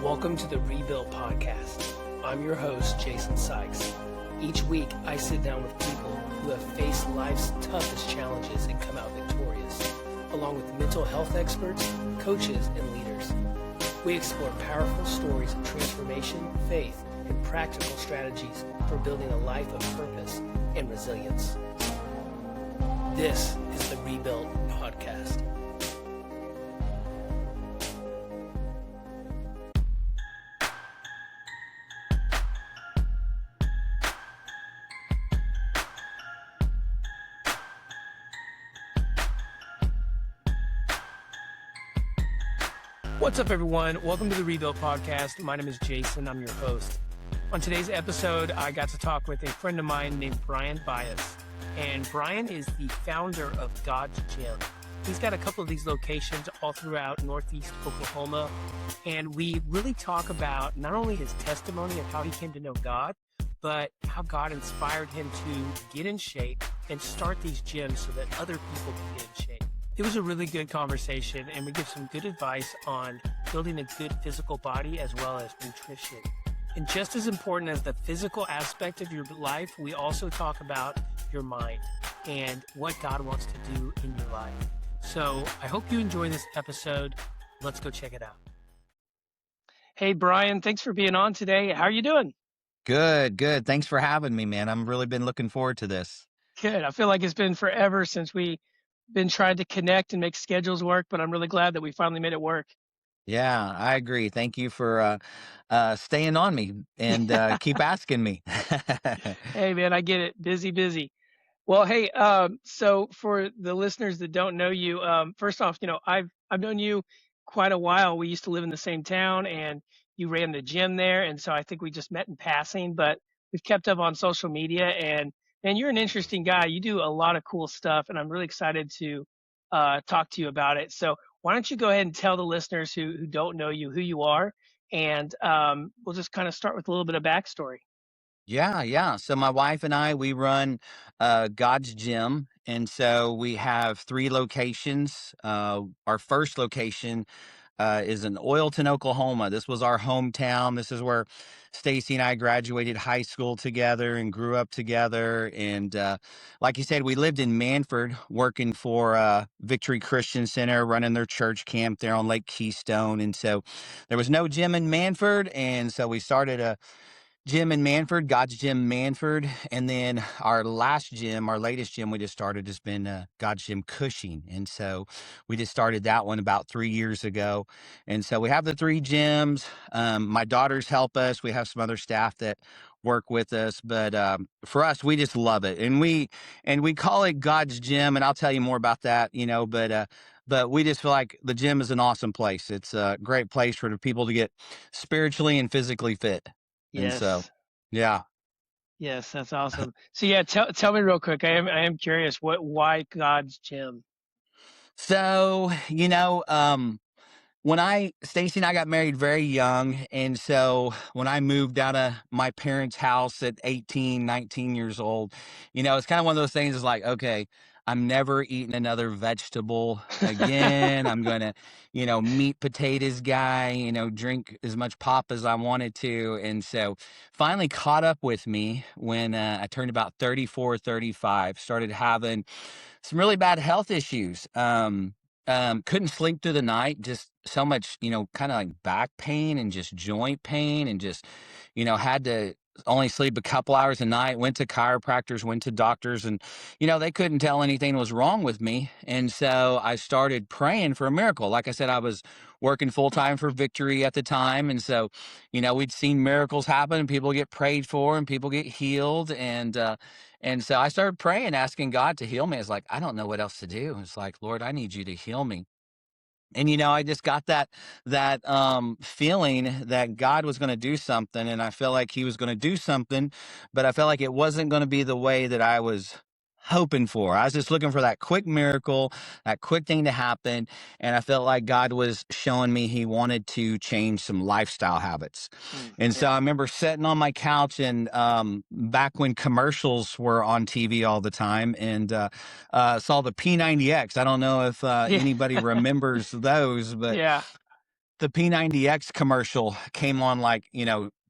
Welcome to the Rebuild Podcast. I'm your host, Jason Sykes. Each week, I sit down with people who have faced life's toughest challenges and come out victorious, along with mental health experts, coaches, and leaders. We explore powerful stories of transformation, faith, and practical strategies for building a life of purpose and resilience. This is the Rebuild Podcast. What's up, everyone? Welcome to the Rebuild Podcast. My name is Jason. I'm your host. On today's episode, I got to talk with a friend of mine named Bryan Bias. And Bryan is the founder of God's Gym. He's got a couple of these locations all throughout Northeast Oklahoma. And we really talk about not only his testimony of how he came to know God, but how God inspired him to get in shape and start these gyms so that other people can get in shape. It was a really good conversation, and we give some good advice on building a good physical body as well as nutrition. And just as important as the physical aspect of your life, we also talk about your mind and what God wants to do in your life. So I hope you enjoy this episode. Let's go check it out. Hey, Bryan, thanks for being on today. How are you doing? Good. Thanks for having me, man. I've really been looking forward to this. Good. I feel like it's been forever since we've been trying to connect and make schedules work, but I'm really glad that we finally made it work. Yeah, I agree. Thank you for staying on me and keep asking me. Hey, man, I get it. Busy. Well, hey, so for the listeners that don't know you, first off, I've known you quite a while. We used to live in the same town, and you ran the gym there, and so I think we just met in passing, but we've kept up on social media, and you're an interesting guy. You do a lot of cool stuff, and I'm really excited to talk to you about it. So why don't you go ahead and tell the listeners who don't know you who you are, and we'll just kind of start with a little bit of backstory. Yeah. So my wife and I, we run God's Gym. And so we have 3 locations. Our first location is in Oilton, Oklahoma. This was our hometown. This is where Stacy and I graduated high school together and grew up together. And like you said, we lived in Manford working for Victory Christian Center, running their church camp there on Lake Keystone. And so there was no gym in Manford. And so we started a gym in Manford, God's Gym Manford. And then our latest gym we just started has been God's Gym Cushing. And so we just started that one about 3 years ago. And so we have the 3 gyms. My daughters help us. We have some other staff that work with us. But for us, we just love it. And we call it God's Gym. And I'll tell you more about that, but we just feel like the gym is an awesome place. It's a great place for the people to get spiritually and physically fit. And so, Yes. yeah. Yes, that's awesome. So yeah, tell me real quick. I am curious. Why God's Gym? So, Stacy and I got married very young. And so when I moved out of my parents' house at 18, 19 years old, it's kind of one of those things is like, okay, I'm never eating another vegetable again. I'm going to, meat potatoes guy, drink as much pop as I wanted to. And so finally caught up with me when I turned about 34, 35, started having some really bad health issues. Couldn't sleep through the night, just so much, kind of like back pain and just joint pain and just, had to only sleep a couple hours a night, went to chiropractors, went to doctors, and, they couldn't tell anything was wrong with me. And so I started praying for a miracle. Like I said, I was working full time for Victory at the time. And so, we'd seen miracles happen and people get prayed for and people get healed. And so I started praying, asking God to heal me. It's like, I don't know what else to do. It's like, Lord, I need you to heal me. And, I just got that feeling that God was going to do something. And I felt like he was going to do something, but I felt like it wasn't going to be the way that I was hoping for. I was just looking for that quick miracle, that quick thing to happen. And I felt like God was showing me he wanted to change some lifestyle habits. And so I remember sitting on my couch and back when commercials were on TV all the time and saw the P90X. I don't know if anybody remembers those, but Yeah. the P90X commercial came on like,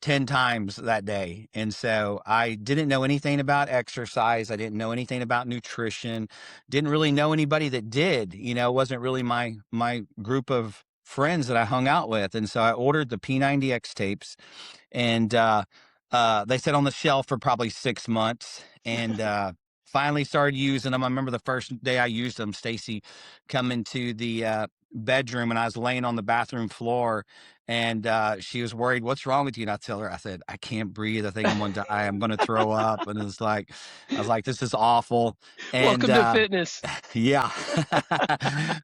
10 times that day. And so I didn't know anything about exercise. I didn't know anything about nutrition. Didn't really know anybody that did. It wasn't really my group of friends that I hung out with. And so I ordered the P90X tapes, and they sat on the shelf for probably 6 months, and finally started using them. I remember the first day I used them, Stacy come into the bedroom, and I was laying on the bathroom floor, and she was worried, "What's wrong with you?" And I tell her, I said, "I can't breathe. I think I'm going to die. I'm going to throw up." And it's like, I was like, "This is awful." And Welcome to fitness. yeah.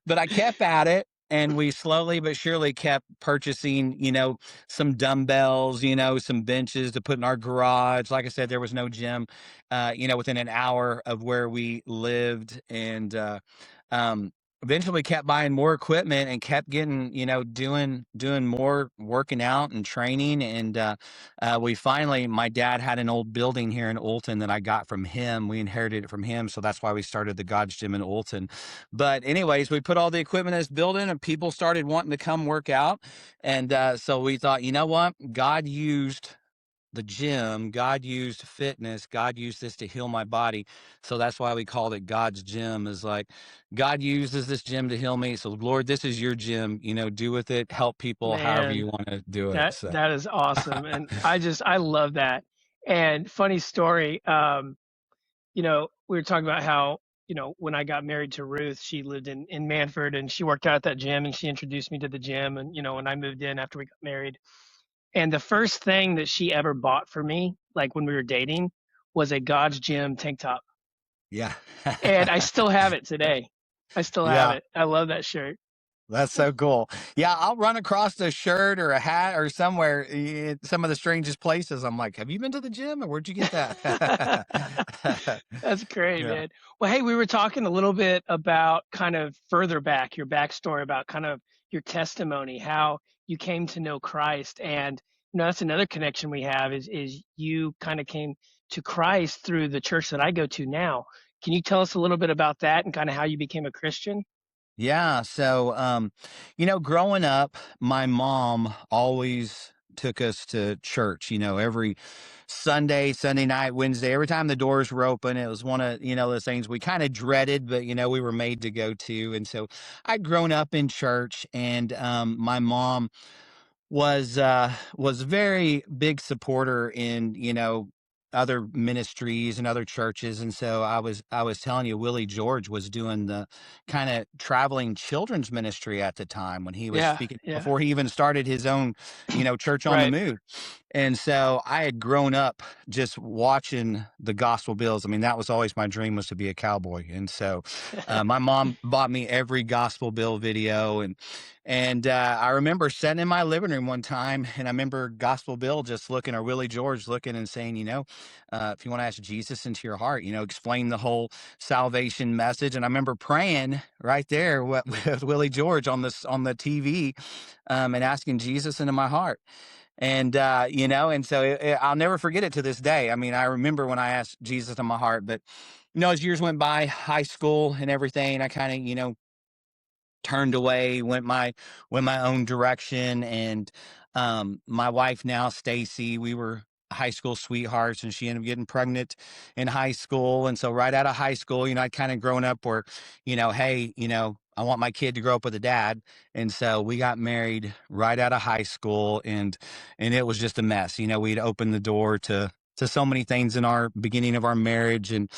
But I kept at it, and we slowly but surely kept purchasing, some dumbbells, some benches to put in our garage. Like I said, there was no gym, within an hour of where we lived. And um, eventually kept buying more equipment and kept getting, doing more working out and training. And we finally, my dad had an old building here in Olton that I got from him. We inherited it from him. So that's why we started the God's Gym in Olton. But anyways, we put all the equipment in this building, and people started wanting to come work out. And so we thought, you know what? God used the gym, God used fitness, God used this to heal my body. So that's why we called it God's Gym. Is like, God uses this gym to heal me. So Lord, this is your gym, do with it, help people however Man, you want to do it. that So that is awesome. And I love that. And funny story, we were talking about how, when I got married to Ruth, she lived in Manford, and she worked out at that gym, and she introduced me to the gym. And, when I moved in after we got married, and the first thing that she ever bought for me, like when we were dating, was a God's Gym tank top. yeah. And I still have it today. I still have Yeah. it. I love that shirt. That's so cool. Yeah, I'll run across a shirt or a hat or somewhere, some of the strangest places. I'm like, "Have you been to the gym, or where'd you get that?" That's great, Yeah. man. Well, hey, we were talking a little bit about kind of further back, your backstory about kind of your testimony, how you came to know Christ. And, that's another connection we have is you kind of came to Christ through the church that I go to now. Can you tell us a little bit about that and kind of how you became a Christian? Yeah. So, growing up, my mom always took us to church, every Sunday, Sunday night, Wednesday, every time the doors were open. It was one of, those things we kind of dreaded, but, we were made to go to. And so I'd grown up in church, and my mom was very big supporter in, other ministries and other churches. And so I was telling you, Willie George was doing the kind of traveling children's ministry at the time when he was Yeah, speaking, yeah, before he even started his own, church on the right. move. And so I had grown up just watching the gospel bills. I mean, that was always my dream, was to be a cowboy. And so my mom bought me every gospel bill video. And I remember sitting in my living room one time, and I remember Gospel Bill just looking, or Willie George looking and saying, if you want to ask Jesus into your heart, explain the whole salvation message. And I remember praying right there with Willie George on the TV, and asking Jesus into my heart. And and so I'll never forget it to this day. I mean, I remember when I asked Jesus in my heart. But as years went by, high school and everything, I kind of turned away, went my own direction. And my wife now, Stacy, we were high school sweethearts, and she ended up getting pregnant in high school. And so right out of high school, I'd kind of grown up where, hey, I want my kid to grow up with a dad. And so we got married right out of high school, and it was just a mess. We'd opened the door to so many things in our beginning of our marriage, and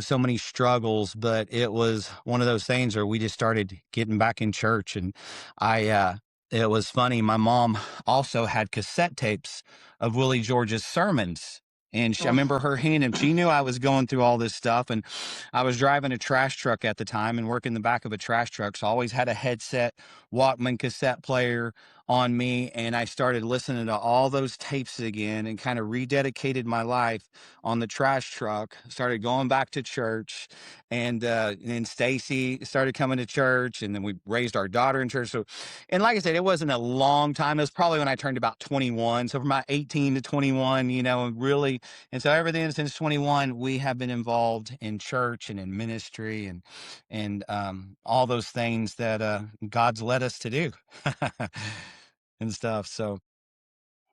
so many struggles. But it was one of those things where we just started getting back in church. And I it was funny, my mom also had cassette tapes of Willie George's sermons. And I Oh, remember her handing, she knew I was going through all this stuff. And I was driving a trash truck at the time and working the back of a trash truck. So I always had a headset, Walkman cassette player on me. And I started listening to all those tapes again, and kind of rededicated my life on the trash truck, started going back to church. And Stacy started coming to church, and then we raised our daughter in church. So, and like I said, it wasn't a long time. It was probably when I turned about 21. So from about 18 to 21, really. And so everything since 21, we have been involved in church and in ministry, and all those things that God's led us to do. and stuff. So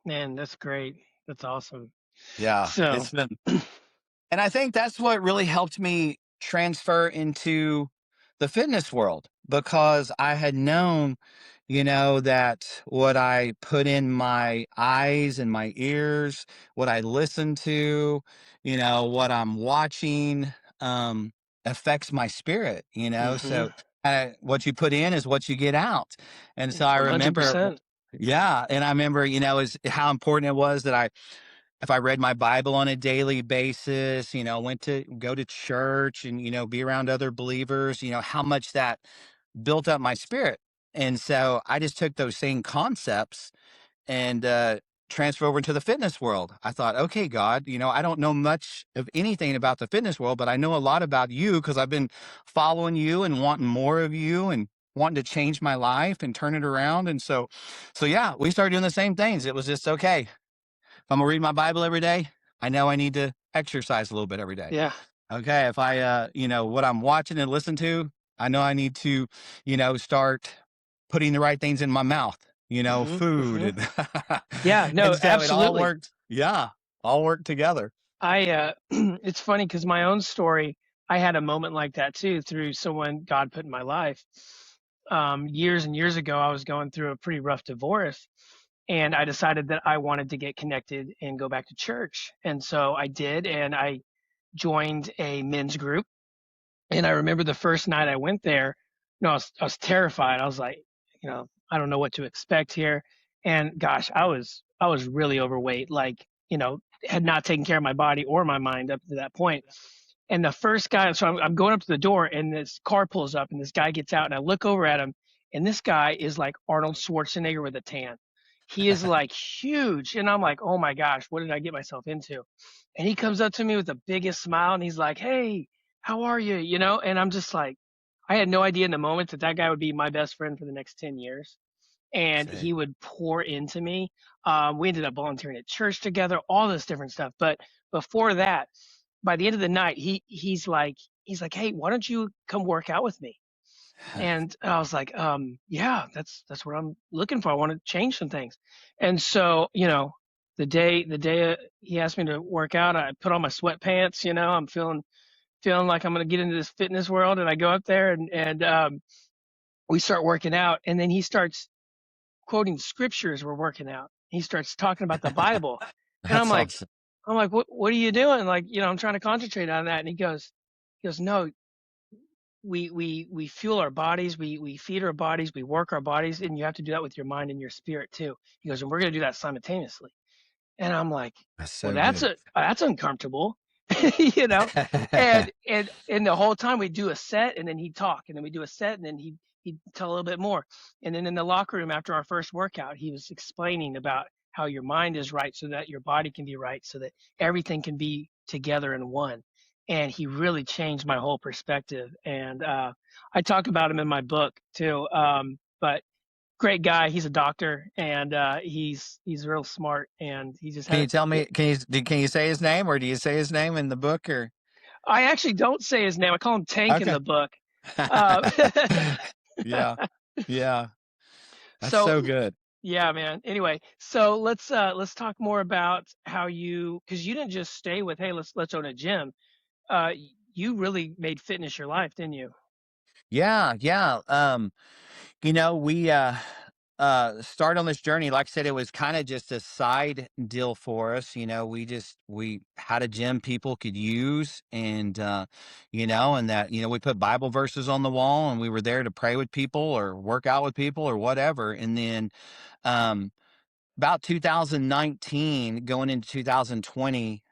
Man, that's great. That's awesome. yeah, So, it's been, and I think that's what really helped me transfer into the fitness world, because I had known, that what I put in my eyes and my ears, what I listen to, what I'm watching, um, affects my spirit, mhm, So what you put in is what you get out. And so I remember, 100%. yeah. And I remember, is how important it was that if I read my Bible on a daily basis, went to go to church and, be around other believers, how much that built up my spirit. And so I just took those same concepts and transfer over into the fitness world. I thought, okay, God, I don't know much of anything about the fitness world, but I know a lot about you because I've been following you and wanting more of you and wanting to change my life and turn it around. And so yeah, we started doing the same things. It was just okay. If I'm gonna read my Bible every day, I know I need to exercise a little bit every day. Yeah. Okay, if I, what I'm watching and listen to, I know I need to, start putting the right things in my mouth, Mhm, food mhm. and Yeah, and no, so it all absolutely. worked. Yeah, all worked together. It's funny because my own story, I had a moment like that too through someone God put in my life. Years and years ago, I was going through a pretty rough divorce, and I decided that I wanted to get connected and go back to church. And so I did, and I joined a men's group. And I remember the first night I went there, I was terrified. I was like, I don't know what to expect here. And gosh, I was really overweight, like, had not taken care of my body or my mind up to that point. And the first guy, so I'm going up to the door, and this car pulls up, and this guy gets out, and I look over at him, and this guy is like Arnold Schwarzenegger with a tan. He is like huge, and I'm like, oh my gosh, what did I get myself into? And he comes up to me with the biggest smile, and he's like, hey, how are you? And I'm just like, I had no idea in the moment that that guy would be my best friend for the next 10 years. And See, he would pour into me. We ended up volunteering at church together, all this different stuff. But before that, by the end of the night, he's like, hey, why don't you come work out with me? And I was like, yeah, that's what I'm looking for. I want to change some things. And so, the day he asked me to work out, I put on my sweatpants. I'm feeling like I'm going to get into this fitness world, and I go up there, and we start working out, and then he starts quoting scriptures. We're working out. He starts talking about the Bible, and I'm that's like, awesome. what are you doing? Like, I'm trying to concentrate on that. And he goes, no, we fuel our bodies, we feed our bodies, we work our bodies, and you have to do that with your mind and your spirit too. He goes, and we're going to do that simultaneously. And I'm like, That's "Well, so that's good. that's uncomfortable." you know? And the whole time we do a set, and then he'd talk, and then we do a set, and then he'd tell a little bit more. And then in the locker room after our first workout, he was explaining about how your mind is right so that your body can be right, so that everything can be together in one. And he really changed my whole perspective. And I talk about him in my book too. But great guy. He's a doctor, and he's real smart, and he just Can you had. tell me? Can you say his name, or do you say his name in the book, or I actually don't say his name. I call him Tank in okay? the book. Uh, Yeah, yeah, that's so so good. yeah, man. Anyway, so let's talk more about how because you didn't just stay with, hey, let's own a gym. You really made fitness your life, didn't you? Yeah, yeah. We start on this journey. Like I said, it was kind of just a side deal for us. We had a gym people could use, and and that, we put Bible verses on the wall, and we were there to pray with people or work out with people or whatever. And then um about 2019 going into 2020,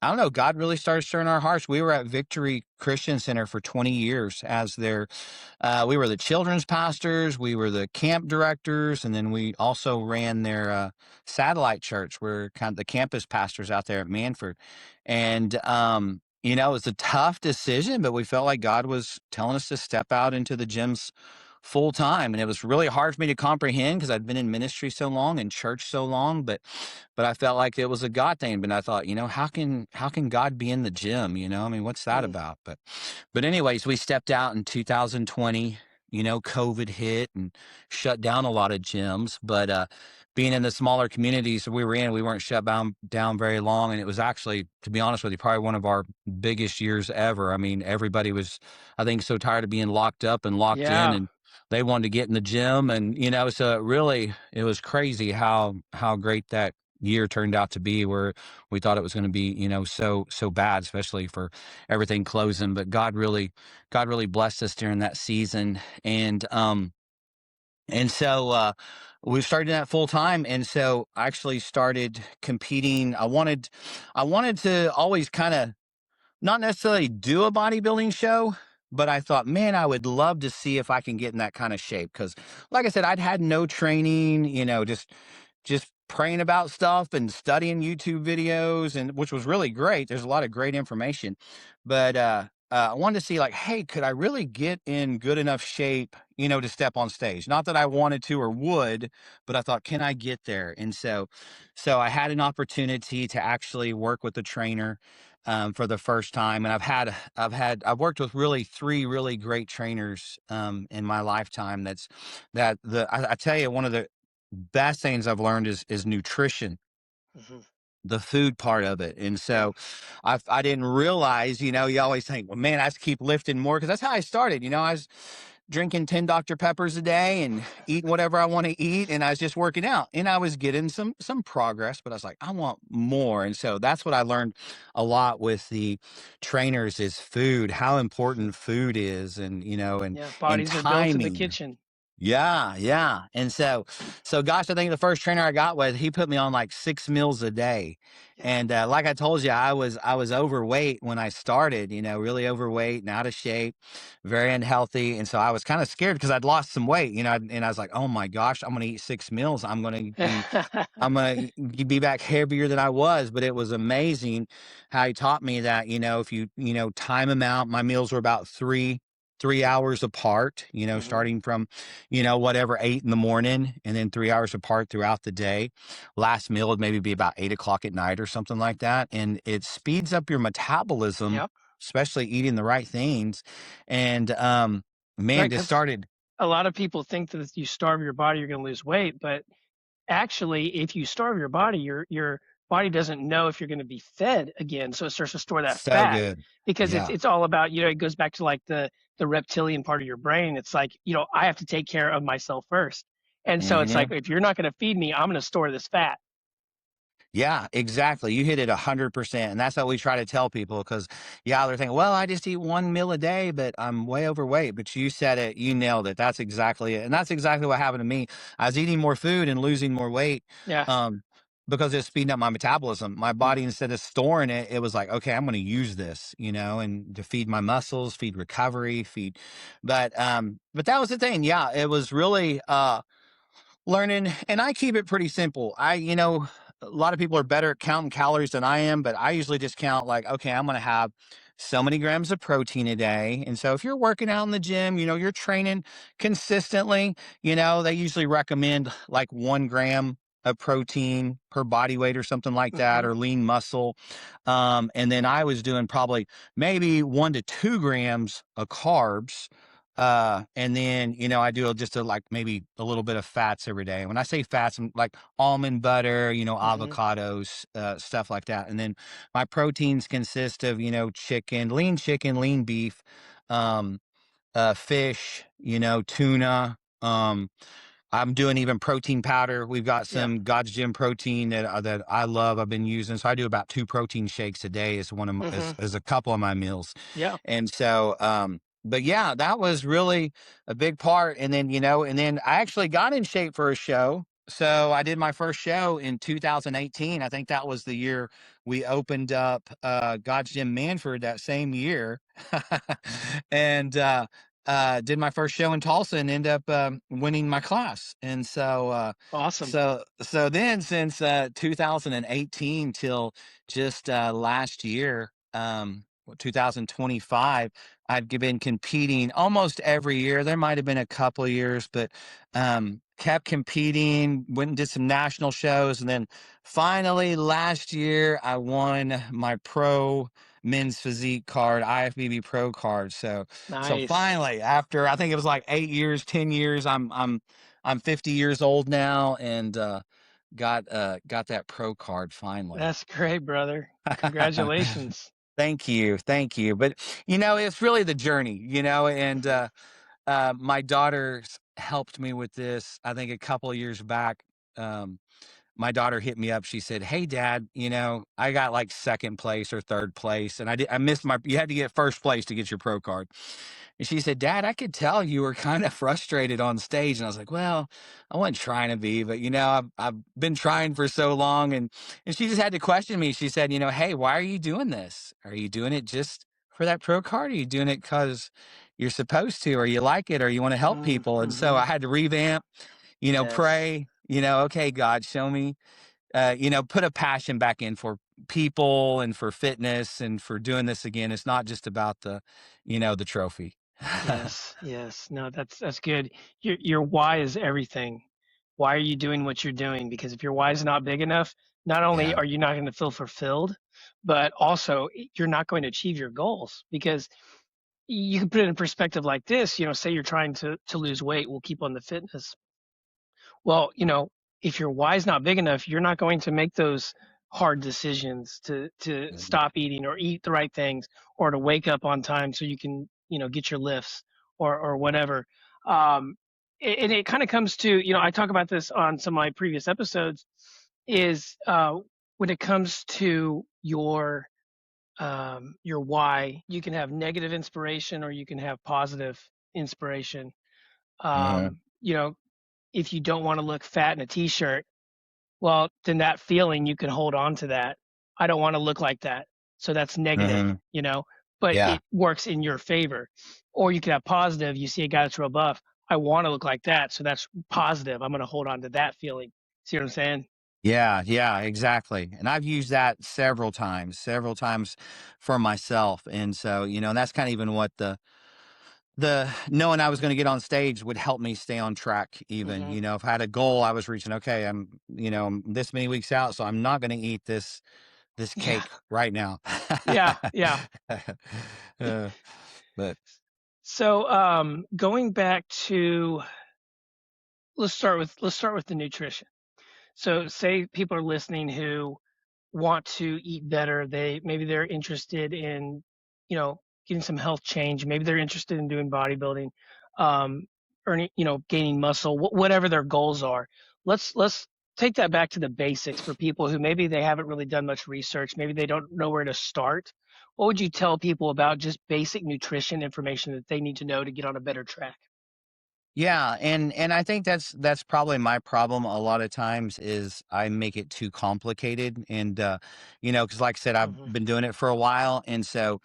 I don't know, God really started stirring our hearts. We were at Victory Christian Center for 20 years as their we were the children's pastors, we were the camp directors, and then we also ran their satellite church. We're kind of the campus pastors out there at Manford. And it was a tough decision, but we felt like God was telling us to step out into the gyms full time, and it was really hard for me to comprehend because I'd been in ministry so long and church so long, but I felt like it was a God thing. But I thought, how can God be in the gym? I mean, what's that Mm, about? But anyways, we stepped out in 2020. COVID hit and shut down a lot of gyms. But being in the smaller communities we were in, we weren't shut down very long. And it was actually, to be honest with you, probably one of our biggest years ever. I mean, everybody was, I think, so tired of being locked up and locked in, Yeah. and they wanted to get in the gym. And, so it was crazy how great that year turned out to be, where we thought it was going to be, so bad, especially for everything closing. But God really blessed us during that season. And we started that full time. And so I actually started competing. I wanted to always kind of not necessarily do a bodybuilding show, but I thought, man, I would love to see if I can get in that kind of shape. Cause like I said, I'd had no training, just praying about stuff and studying YouTube videos, and which was really great. There's a lot of great information. But I wanted to see, like, hey, could I really get in good enough shape, to step on stage? Not that I wanted to or would, but I thought, can I get there? And so I had an opportunity to actually work with a trainer for the first time. And I've worked with really three really great trainers in my lifetime. I tell you, one of the best things I've learned is nutrition, Hmm. the food part of it. And Yeah. so I didn't realize, you always think, well, man, I have to keep lifting more, because that's how I started. I was drinking 10 Dr. Peppers a day and eating whatever I want to eat. And I was just working out, and I was getting some progress, but I was like, I want more. And so that's what I learned a lot with the trainers, is food, how Hmm. important food is, and Yeah. and Bodies are built in the timing. kitchen. Yeah, yeah. And so gosh, I think the first trainer I got with, he put me on like 6 meals a day. Yeah. And like I told you, I was overweight when I started, really overweight and out of shape, very unhealthy. And so I was kind of scared because I'd lost some weight, and I was like, oh my gosh, I'm gonna eat 6 meals. I'm gonna be back heavier than I was. But it was amazing how he taught me that, if you time them out. My meals were about three hours apart, Hmm. starting from, whatever, 8 in the morning, and then 3 hours apart throughout the day. Last meal would maybe be about 8 o'clock at night or something like that. And it speeds up your metabolism, Yep. especially eating the right things. And man, Right. just Because started. a lot of people think that if you starve your body, you're going to lose weight. But actually, if you starve your body, your body doesn't know if you're going to be fed again, so it starts to store that So fat, good. because it's Yeah. it's all about, it goes back to like the reptilian part of your brain. It's like, I have to take care of myself first, and so it's like, Hmm. if you're not going to feed me, I'm going to store this fat. Yeah, exactly. You hit it 100%. And that's what we try to tell people, because, yeah, they're thinking, well, I just eat 1 meal a day, but I'm way overweight. But you said it, you nailed it. That's exactly it. And that's exactly what happened to me. I was eating more food and losing more weight, Yeah. um, because it's speeding up my metabolism. My body, Hmm. instead of storing it, it was like, okay, I'm going to use this, and to feed my muscles, feed recovery, feed. But that was the thing. Yeah, it was really, learning, and I keep it pretty simple. A lot of people are better at counting calories than I am, but I usually just count, like, okay, I'm going to have so many grams of protein a day. And so if you're working out in the gym, you're training consistently, they usually recommend like 1 gram of protein per body weight or something like that, Hmm. or lean muscle. And then I was doing probably maybe 1 to 2 grams of carbs, and then, I do just like maybe a little bit of fats every day. When I say fats, I'm like almond butter, Hmm. avocados, stuff like that. And then my proteins consist of, chicken, lean beef, um, fish, tuna. I'm doing even protein powder. We've got Yeah. some God's Gym protein that I love. I've been using, so I do about 2 protein shakes a day as one of Hmm. as a couple of my meals. Yeah. And so, but yeah, that was really a big part. And then I actually got in shape for a show. So I did my first show in 2018. I think that was the year we opened up God's Gym Manford, that same year. And did my first show in Tulsa and end up winning my class. And so, Awesome. so then since 2018 till just last year, 2025, been competing almost every year. There might have been a couple of years, but kept competing, went and did some national shows. And then finally last year, I won my pro men's physique card, IFBB Pro card. So Nice. finally, after I think it was like 8 years, 10 years, I'm 50 years old now, and got that pro card finally. That's great, brother. Congratulations. Thank you. But it's really the journey, and Hmm. my daughter helped me with this. I think a couple of years back. My daughter hit me up. She said, "Hey, Dad, I got like second place or third place, and I missed my. You had to get first place to get your pro card." And she said, "Dad, I could tell you were kind of frustrated on stage." And I was like, "Well, I wasn't trying to be, but I've been trying for so long." And she just had to question me. She said, "Hey, why are you doing this? Are you doing it just for that pro card? Are you doing it because you're supposed to, or you like it, or you want to help people?" And so Mm-hmm. I had to revamp, Yes. pray, okay, God, show me, put a passion back in for people and for fitness and for doing this again. It's not just about the trophy. Yes. Yes. No, that's good. Your why is everything. Why are you doing what you're doing? Because if your why is not big enough, not only Yeah. are you not going to feel fulfilled, but also you're not going to achieve your goals. Because you can put it in perspective like this. Say you're trying to lose weight. We'll keep on the fitness. Well, if your why is not big enough, you're not going to make those hard decisions to Mhm. stop eating or eat the right things or to wake up on time so you can, get your lifts or whatever. Um, and it kind of comes to, I talk about this on some of my previous episodes is when it comes to your why, you can have negative inspiration or you can have positive inspiration. Uh-huh. You know, if you don't want to look fat in a t-shirt, well, then that feeling you can hold on to that. I don't want to look like that. So that's negative, Mhm. but Yeah. it works in your favor. Or you could have positive. You see a guy that's real buff. I want to look like that. So that's positive. I'm going to hold on to that feeling. See what I'm saying? Yeah, yeah, exactly. And I've used that several times for myself. And so, and that's kind of even what the knowing I was going to get on stage would help me stay on track even. Hmm. If I had a goal I was reaching, okay, I'm this many weeks out, so I'm not going to eat this Yeah. cake right now. Yeah. Yeah. Uh, but So going back to let's start with the nutrition. So say people are listening who want to eat better. Maybe they're interested in, getting some health change. Maybe they're interested in doing bodybuilding, um, earning, gaining muscle, whatever their goals are. Let's take that back to the basics for people who maybe they haven't really done much research. Maybe they don't know where to start. What would you tell people about just basic nutrition information that they need to know to get on a better track? yeah, and I think that's probably my problem a lot of times is I make it too complicated, and because like I said, I've Hmm. been doing it for a while, and so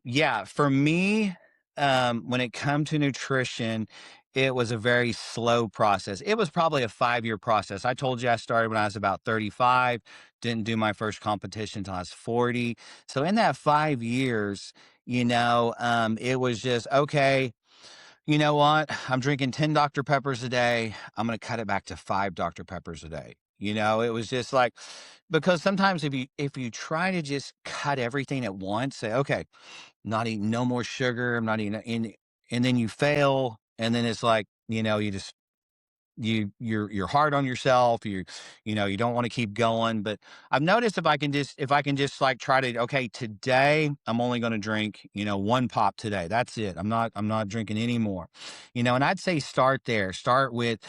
yeah, for me, when it come to nutrition, it was a very slow process. It was probably a 5 year process. I told you I started when I was about 35, didn't do my first competition until I was 40. So in that 5 years, it was just okay, you know what? I'm drinking 10 Dr. Peppers a day. I'm going to cut it back to 5 Dr. Peppers a day. It was just like, because sometimes if you try to just cut everything at once, say, okay, not eating no more sugar, I'm not eating, and then you fail, and then it's like, you just you're hard on yourself, you don't want to keep going. But I've noticed if I can just like try to, okay, today I'm only going to drink, one pop today, that's it, I'm not drinking anymore. And I'd say start there, start with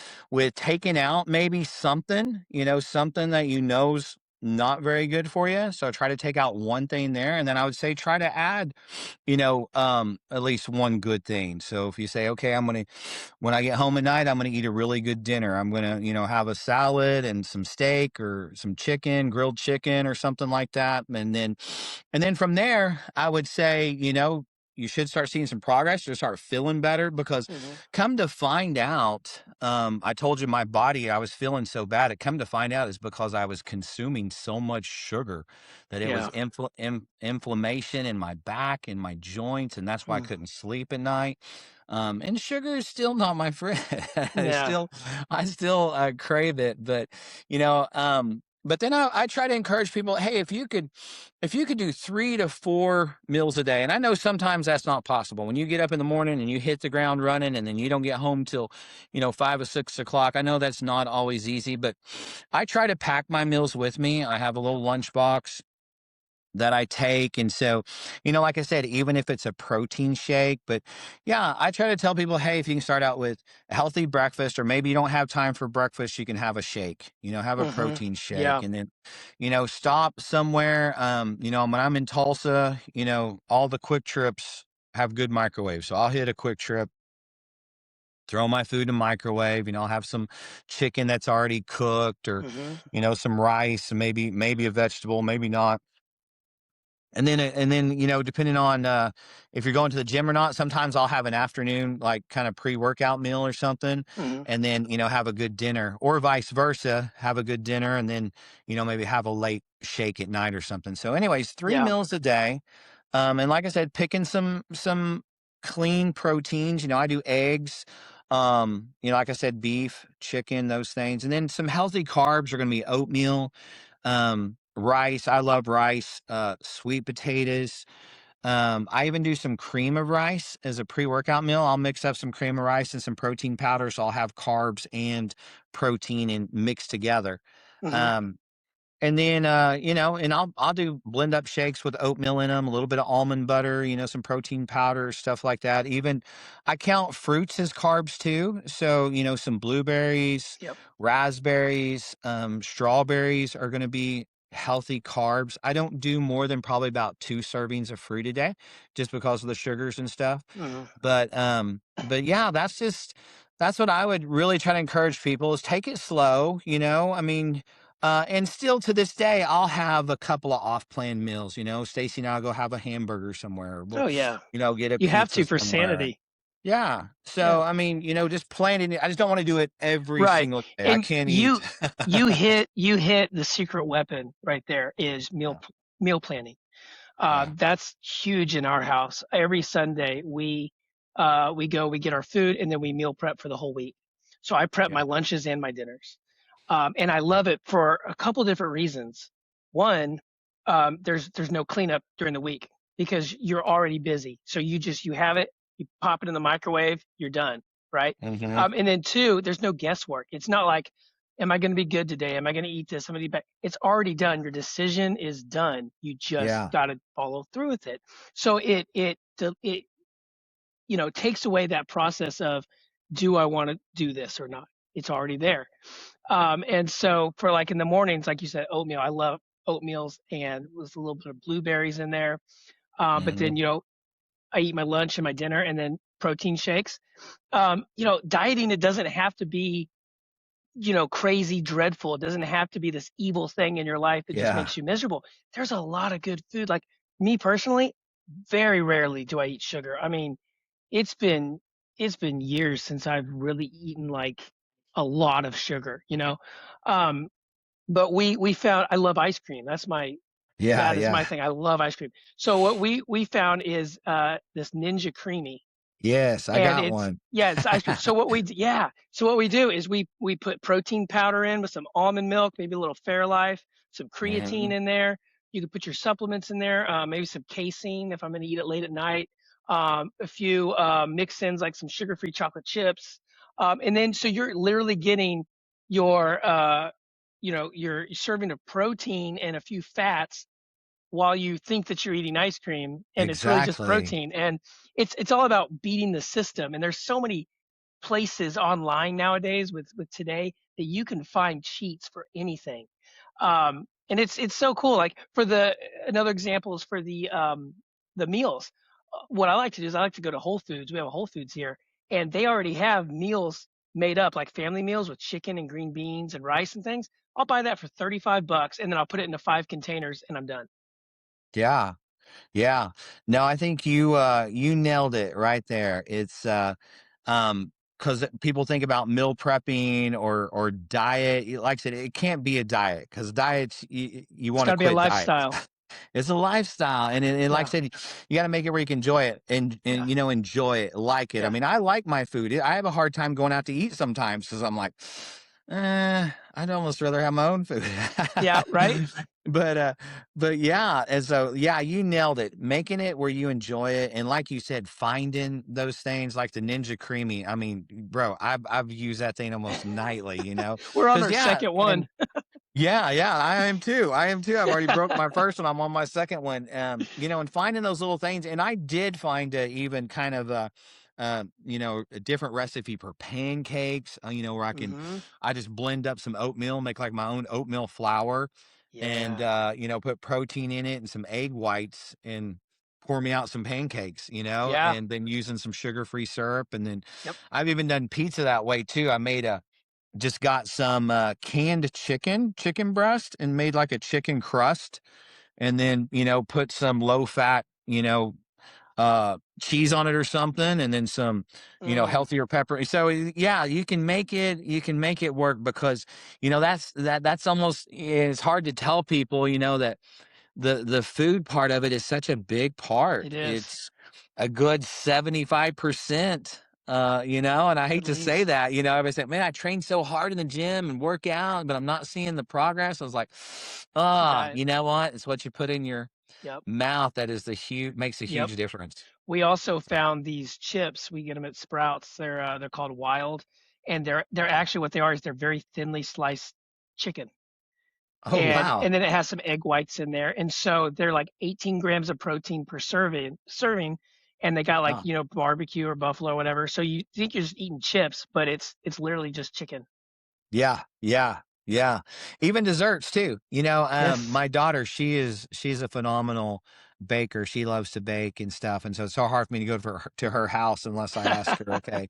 taking out maybe something that know's not very good for you, so try to take out one thing there, and then I would say try to add, at least one good thing. So if you say, okay, when I get home at night, I'm going to eat a really good dinner. I'm going to, have a salad and some steak or some chicken, grilled chicken or something like that. And then from there, I would say, you should start seeing some progress. You start feeling better because Hmm. come to find out, I told you my body, I was feeling so bad. It come to find out is because I was consuming so much sugar that it was Yeah. inflammation in my back and my joints. And that's why I Mm. couldn't sleep at night. And sugar is still not my friend. It's Yeah. still, I still crave it, but you know, um, But then I try to encourage people, hey, if you could do 3 to 4 meals a day, and I know sometimes that's not possible. When you get up in the morning and you hit the ground running, and then you don't get home till 5 or 6 o'clock. I know that's not always easy, but I try to pack my meals with me. I have a little lunchbox that I take. And so, like I said, even if it's a protein shake, but yeah, I try to tell people, hey, if you can start out with a healthy breakfast, or maybe you don't have time for breakfast, you can have a shake, have a Hmm. protein shake. Yeah. And then, stop somewhere. When I'm in Tulsa, all the quick trips have good microwaves. So I'll hit a quick trip, throw my food in the microwave. I'll have some chicken that's already cooked, or, Hmm. some rice, maybe a vegetable, maybe not. And then, depending on if you're going to the gym or not, sometimes I'll have an afternoon, like, kind of pre-workout meal or something, Hmm. and then, have a good dinner, or vice versa, have a good dinner, and then, maybe have a late shake at night or something. So anyways, three Yeah. meals a day. And like I said, picking some clean proteins. I do eggs, like I said, beef, chicken, those things. And then some healthy carbs are going to be oatmeal, rice. I love rice, sweet potatoes. I even do some cream of rice as a pre-workout meal. I'll mix up some cream of rice and some protein powder, so I'll have carbs and protein and mixed together. Hmm. Um, and then, and I'll do blend up shakes with oatmeal in them, a little bit of almond butter, some protein powder, stuff like that. Even I count fruits as carbs too. So, some blueberries, Yep. raspberries, strawberries are going to be healthy carbs. I don't do more than probably about 2 servings of fruit a day, just because of the sugars and stuff. Hmm. But yeah, that's what I would really try to encourage people, is take it slow. I mean, and still to this day, I'll have a couple of off-plan meals. Stacy and I'll go have a hamburger somewhere. We'll, Oh yeah. get a You have pizza to for somewhere. sanity. Yeah. Yeah. So I mean, just planning it. I just don't want to do it every Right. single day. I And can't eat. you hit the secret weapon right there is Yeah. meal planning. Yeah. That's huge in our house. Every Sunday we get our food and then we meal prep for the whole week. So I prep Yeah. my lunches and my dinners. And I love it for a couple different reasons. One, there's no cleanup during the week because you're already busy. So you have it, you pop it in the microwave, you're done, right? Hmm. And then two, there's no guesswork. It's not like, am I going to be good today? Am I going to eat this? I'm going to eat back. It's already done. Your decision is done. You just Yeah. got to follow through with it. So it takes away that process of, do I want to do this or not? It's already there. And so for like in the mornings, like you said, oatmeal. I love oatmeals and with a little bit of blueberries in there. But Hmm. then I eat my lunch and my dinner, and then protein shakes. Dieting, it doesn't have to be crazy, dreadful. It doesn't have to be this evil thing in your life that just Yeah. makes you miserable. There's a lot of good food. Like me personally, very rarely do I eat sugar. I mean, it's been it's been years since I've really eaten like a lot of sugar. Um, but we found I love ice cream. Yeah. That is my Yeah. thing. I love ice cream. So what we found is this Ninja Creamy, Yes, I and got it's one. yeah, it's ice cream. So what we do is we put protein powder in with some almond milk, maybe a little Fairlife, some creatine Hmm. in there. You can put your supplements in there, maybe some casein if I'm going to eat it late at night. A few mix-ins like some sugar-free chocolate chips, and then so you're literally getting your your serving of protein and a few fats while you think that you're eating ice cream, and it's really just Exactly. protein. And it's all about beating the system. And there's so many places online nowadays with today that you can find cheats for anything. And it's so cool. Like for the another example is for the meals. What I like to do is I like to go to Whole Foods. We have a Whole Foods here, and they already have meals made up, like family meals with chicken and green beans and rice and things. I'll buy that for $35, and then I'll put it into 5 containers, and I'm done. Yeah. Yeah. No, I think you nailed it right there. It's because people think about meal prepping or diet. Like I said, it can't be a diet, because diets, you It's want got to to be a quit diets. lifestyle. It's a lifestyle, and like I Yeah, said, you got to make it where you can enjoy it, and yeah, enjoy it, like it. I yeah. mean, I like my food. I have a hard time going out to eat sometimes, because I'm like, I'd almost rather have my own food. Yeah, right? But, uh, but yeah, and so, yeah, you nailed it. Making it where you enjoy it, and like you said, finding those things like the Ninja Creamy. I mean, bro, I've used that thing almost nightly, We're on because our yeah, second one. and yeah, yeah, I am too. I am too. I've already broke my first one. I'm on my second one. And finding those little things. And I did find even kind of a different recipe for pancakes. Where Hmm. I just blend up some oatmeal, make like my own oatmeal flour, and Yeah. put protein in it and some egg whites and pour me out some pancakes. Yeah. And then using some sugar-free syrup. And then Yep. I've even done pizza that way too. I made a just got some canned chicken breast, and made like a chicken crust, and then put some low fat cheese on it or something, and then some Mm, healthier pepper. So yeah, you can make it work, because that's almost, it's hard to tell people that the food part of it is such a big part. it is. It's a good 75%. And I At hate to say least. that, everybody say, man, I train so hard in the gym and work out, but I'm not seeing the progress. I was like, It's the diet. you know what? It's what you put in your Yep. mouth that is the huge makes a Yep. huge difference. We also found these chips. We get them at Sprouts. They're called Wild, and they're actually what they are is they're very thinly sliced chicken. Oh And wow. and then it has some egg whites in there. And so they're like 18 grams of protein per serving, and they got like, Oh. barbecue or buffalo or whatever. So you think you're just eating chips, but it's literally just chicken. Yeah, yeah, yeah. Even desserts too. Yes. My daughter, she's a phenomenal baker. She loves to bake and stuff, and so it's so hard for me to go to her house unless I ask her. Okay,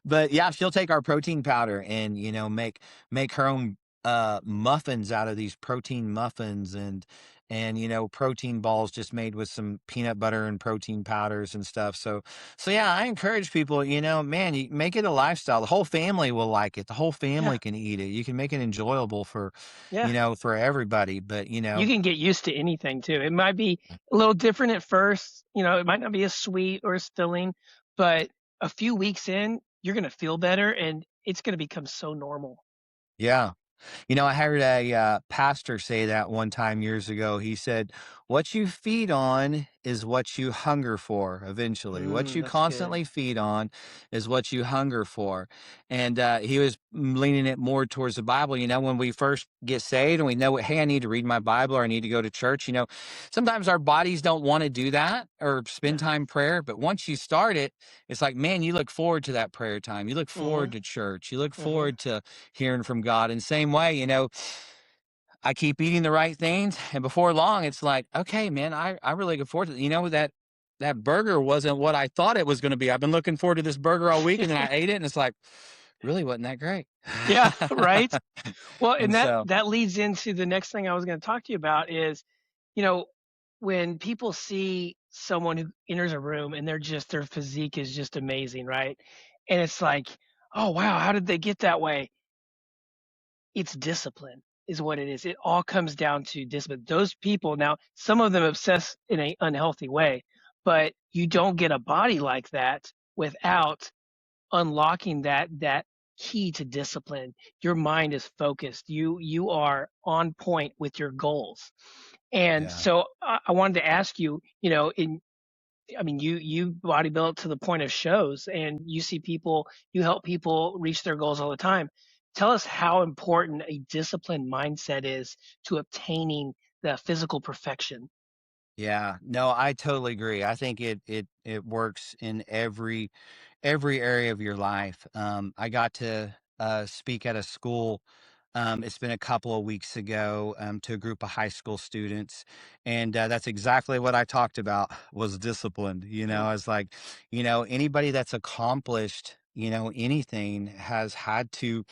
but yeah, she'll take our protein powder and make her own muffins out of these protein muffins, and protein balls just made with some peanut butter and protein powders and stuff. So yeah, I encourage people, man, you make it a lifestyle. The whole family will like it. The whole Yeah. family can eat it. You can make it enjoyable Yeah. for everybody. But You can get used to anything too. It might be a little different at first, it might not be as sweet or as filling, but a few weeks in, you're gonna feel better and it's gonna become so normal. yeah. I heard a pastor say that one time years ago. He said, "What you feed on is what you hunger for eventually. What you That's good. constantly feed on is what you hunger for." And he was leaning it more towards the Bible. When we first get saved and we know, hey, I need to read my Bible, or I need to go to church, sometimes our bodies don't want to do that or spend Yeah. time prayer. But once you start it, it's like, man, you look forward to that prayer time. You look forward Mhm. to church. You look Mhm. forward to hearing from God. And same way, I keep eating the right things, and before long, it's like, okay, man, I really look forward to that burger wasn't what I thought it was going to be. I've been looking forward to this burger all week, and then I ate it, and it's like, really wasn't that great. Yeah, right? Well, and And that so, that leads into the next thing I was gonna talk to you about is, you know, when people see someone who enters a room and their physique is just amazing, right? And it's like, "Oh, wow, how did they get that way?" It's discipline is what it is. It all comes down to discipline. Those people now, some of them obsess in an unhealthy way, but you don't get a body like that without unlocking that key to discipline. Your mind is focused. You are on point with your goals. And yeah. so I wanted to ask you, in I mean, you bodybuild to the point of shows, and you see people, you help people reach their goals all the time. Tell us how important a disciplined mindset is to obtaining the physical perfection. Yeah, no, I totally agree. I think it works in every area of your life. I got to speak at a school. It's been a couple of weeks ago, to a group of high school students, and that's exactly what I talked about was discipline. Yep. I was like, anybody that's accomplished, anything has had to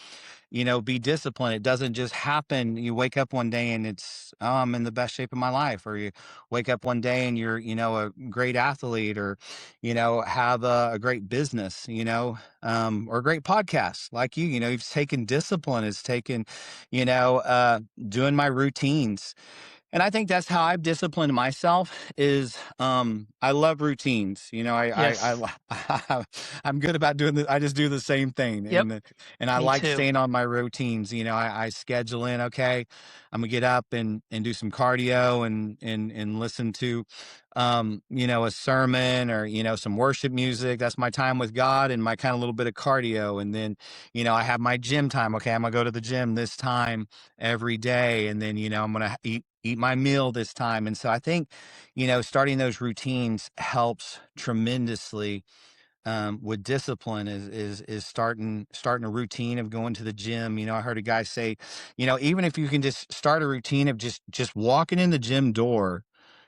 be disciplined. It doesn't just happen. You wake up one day and it's, oh, I'm in the best shape of my life. Or you wake up one day and you're, a great athlete, or, have a great business, or a great podcast like you've taken discipline. It's taken, doing my routines. And I think that's how I've disciplined myself is, I love routines. You know, Yes. I'm good about doing I just do the same thing. Yep. And I Me like too. staying on my routines. You know, I schedule in, okay, I'm gonna get up and do some cardio and listen to, you know, a sermon or, you know, some worship music. That's my time with God and my kind of little bit of cardio. And then, you know, I have my gym time. Okay, I'm gonna go to the gym this time every day, and then, you know, I'm gonna eat my meal this time. And so I think, you know, starting those routines helps tremendously, with discipline is starting a routine of going to the gym. You know, I heard a guy say, you know, even if you can just start a routine of just walking in the gym door,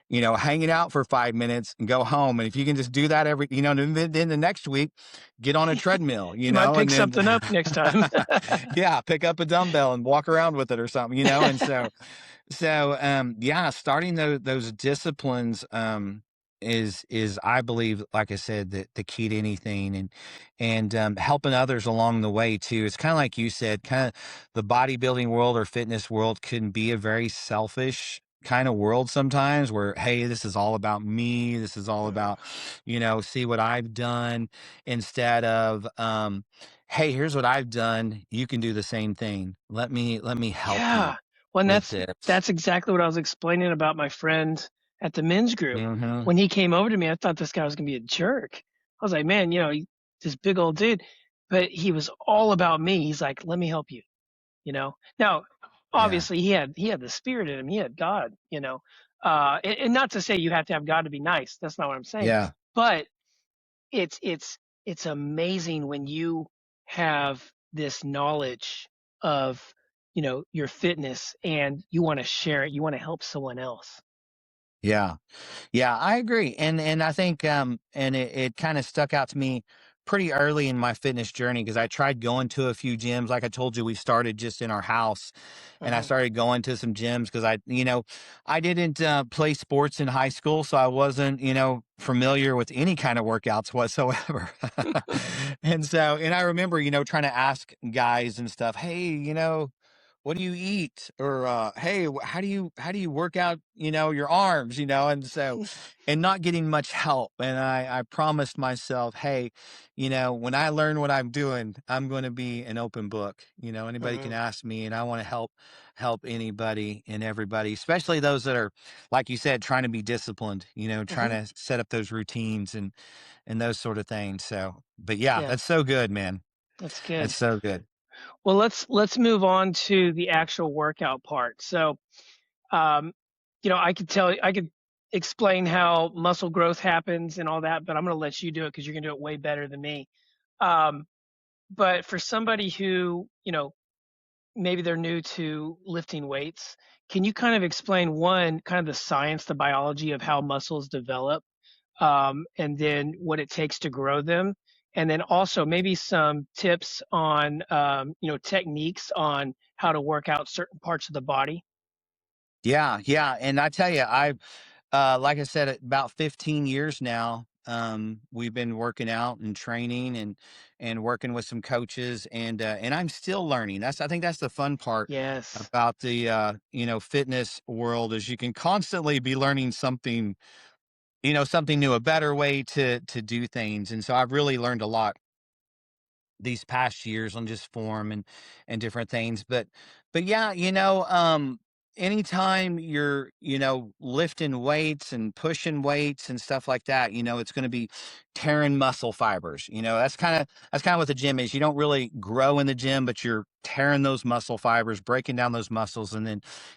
you know, hanging out for 5 minutes and go home. And if you can just do that every, you know, then the next week, get on a treadmill, you You might know, pick and then, something up next time. yeah, pick up a dumbbell and walk around with it or something, you know. And yeah, starting those disciplines, is I believe, like I said, the key to anything, and helping others along the way too. It's kind of like you said, kind of the bodybuilding world or fitness world can be a very selfish kind of world sometimes where, hey, this is all about me, this is all Mhm. about, you know, see what I've done, instead of, hey, here's what I've done, you can do the same thing, let me help you Yeah. Well, and with that's this. that's exactly what I was explaining about my friend at the men's group. Mhm. When he came over to me, I thought this guy was gonna be a jerk. I was like, "Man, you know, this big old dude," but he was all about me. He's like, "Let me help you," you know? Now, Yeah. obviously, he had the spirit in him. He had God, you know? And not to say you have to have God to be nice. That's not what I'm saying. Yeah. But it's amazing when you have this knowledge of, you know, your fitness and you want to share it, you want to help someone else. Yeah. Yeah, I agree. And I think, and it kind of stuck out to me pretty early in my fitness journey because I tried going to a few gyms. Like I told you, we started just in our house, and I Mhm. started going to some gyms because I, you know, I didn't, play sports in high school, so I wasn't, you know, familiar with any kind of workouts whatsoever. And I remember, you know, trying to ask guys and stuff, hey, you know, what do you eat, or hey, how do you work out, you know, your arms, you know. And not getting much help, and I promised myself, hey, you know, when I learn what I'm doing, I'm going to be an open book, you know, anybody can Mhm. ask me, and I want to help anybody and everybody, especially those that are, like you said, trying to be disciplined, you know, trying Mhm. to set up those routines and those sort of things. So but yeah, Yeah, that's so good, man. that's That's good. so good. Well, let's move on to the actual workout part. So, um, you know, I could explain how muscle growth happens and all that, but I'm going to let you do it because you're going to do it way better than me. Um, but for somebody who, you know, maybe they're new to lifting weights, can you kind of explain one, kind of the science, the biology of how muscles develop, and then what it takes to grow them? And then also maybe some tips on, you know, techniques on how to work out certain parts of the body. Yeah, yeah, and I tell you, like I said, about 15 years now, we've been working out and training and working with some coaches, and I'm still learning. I think that's the fun part Yes. about the, you know, fitness world is you can constantly be learning something, you know, something new, a better way to do things. And so I've really learned a lot these past years on just form and different things. But yeah, you know, anytime you're, you know, lifting weights and pushing weights and stuff like that, you know, it's going to be tearing muscle fibers. You know, that's kind of what the gym is. You don't really grow in the gym, but you're tearing those muscle fibers, breaking down those muscles. And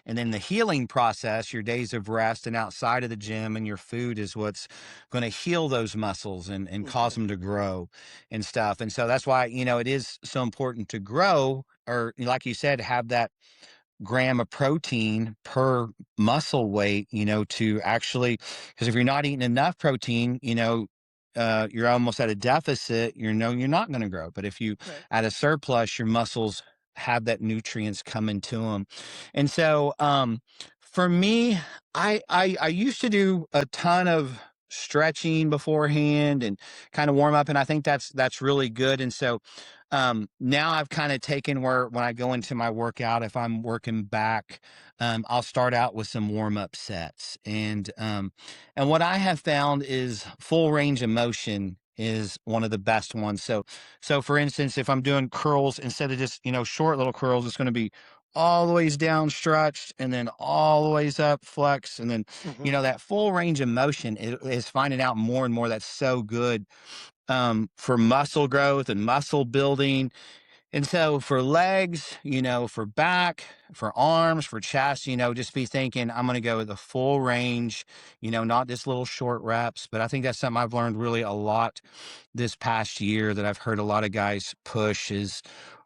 then the healing process, your days of rest and outside of the gym and your food is what's going to heal those muscles and cause Mhm. them to grow and stuff. And so that's why, you know, it is so important to grow, or like you said, have that gram of protein per muscle weight, you know, to actually, because if you're not eating enough protein, you know, you're almost at a deficit, you know, you're not going to grow. But if you Right. at a surplus, your muscles have that nutrients coming to them. And so, for me, I used to do a ton of stretching beforehand and kind of warm up. And I think that's really good. And so now I've kind of taken where when I go into my workout, if I'm working back, I'll start out with some warm up sets. And what I have found is full range of motion is one of the best ones. So for instance, if I'm doing curls, instead of just, short little curls, it's going to be all the ways down stretched and then all the ways up flex. And then, Hmm. that full range of motion is finding out more and more. That's so good for muscle growth and muscle building. And so for legs, for back, for arms, for chest, just be thinking, I'm going to go with the full range, not just little short reps. But I think that's something I've learned really a lot this past year that I've heard a lot of guys push is,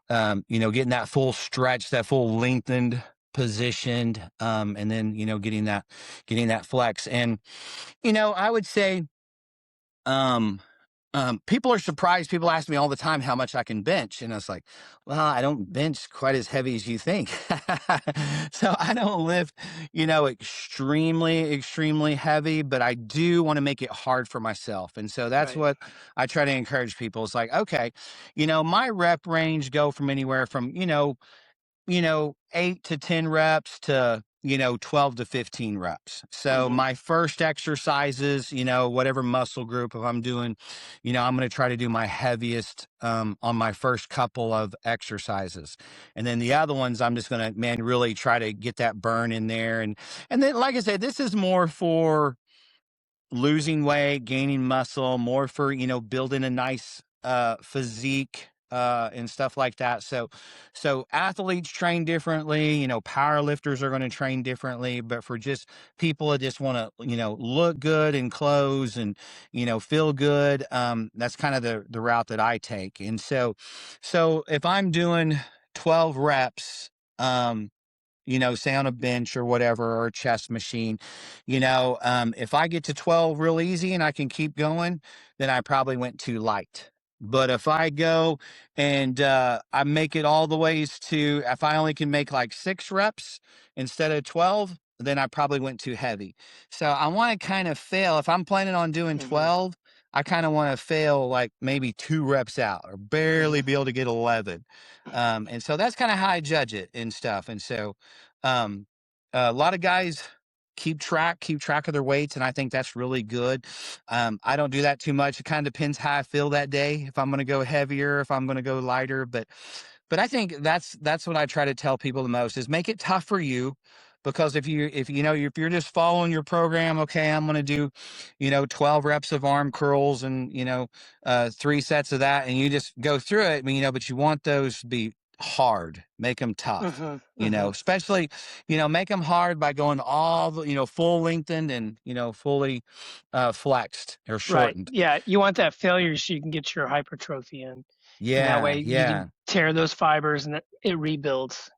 getting that full stretch, that full lengthened positioned, and then, getting that flex. And, I would say, um, people are surprised. People ask me all the time how much I can bench. And I was like, well, I don't bench quite as heavy as you think. So I don't lift, extremely, extremely heavy, but I do want to make it hard for myself. And so that's Right. what I try to encourage people. It's like, okay, my rep range go from anywhere from, 8 to 10 reps to, 12 to 15 reps. So Hmm. my first exercises, whatever muscle group, if I'm doing, I'm going to try to do my heaviest on my first couple of exercises. And then the other ones, I'm just going to, man, really try to get that burn in there. And then, like I said, this is more for losing weight, gaining muscle, more for, building a nice physique and stuff like that. So athletes train differently, power lifters are going to train differently, but for just people that just want to, look good in clothes and, feel good, that's kind of the route that I take. And so if I'm doing 12 reps, say on a bench or whatever, or a chest machine, if I get to 12 real easy and I can keep going, then I probably went too light. But if I go and I make it all the ways to, if I only can make like 6 reps instead of 12, then I probably went too heavy. So I want to kind of fail. If I'm planning on doing Hmm. 12, I kind of want to fail like maybe 2 reps out or barely Hmm. be able to get 11. And so that's kind of how I judge it and stuff. And so, um, a lot of guys keep track of their weights, and I think that's really good. I don't do that too much. It kind of depends how I feel that day. If I'm going to go heavier, if I'm going to go lighter, but I think that's what I try to tell people the most is make it tough for you. Because if you're just following your program, okay, I'm going to do, 12 reps of arm curls and, 3 sets of that, and you just go through it, but you want those to be hard, make them tough, Hmm. Hmm. especially, make them hard by going all the, full lengthened and, fully flexed or Right. shortened. Yeah. You want that failure so you can get your hypertrophy in. And that Yeah, way you can yeah, tear those fibers and it rebuilds.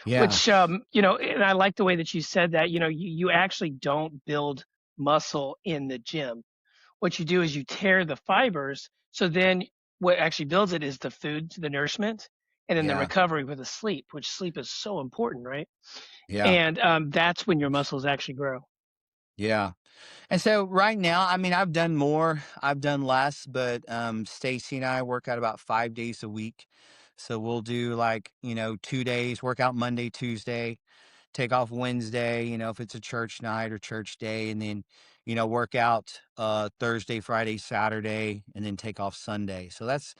yeah, Which, and I like the way that you said that, you actually don't build muscle in the gym. What you do is you tear the fibers. So then what actually builds it is the food, the nourishment, and then the yeah, recovery with the sleep, which sleep is so important, right? yeah, And that's when your muscles actually grow. yeah. And so right now, I mean, I've done more, I've done less, but Stacy and I work out about 5 days a week. So we'll do like, 2 days, work out Monday, Tuesday, take off Wednesday, if it's a church night or church day, and then, work out Thursday, Friday, Saturday, and then take off Sunday. So that's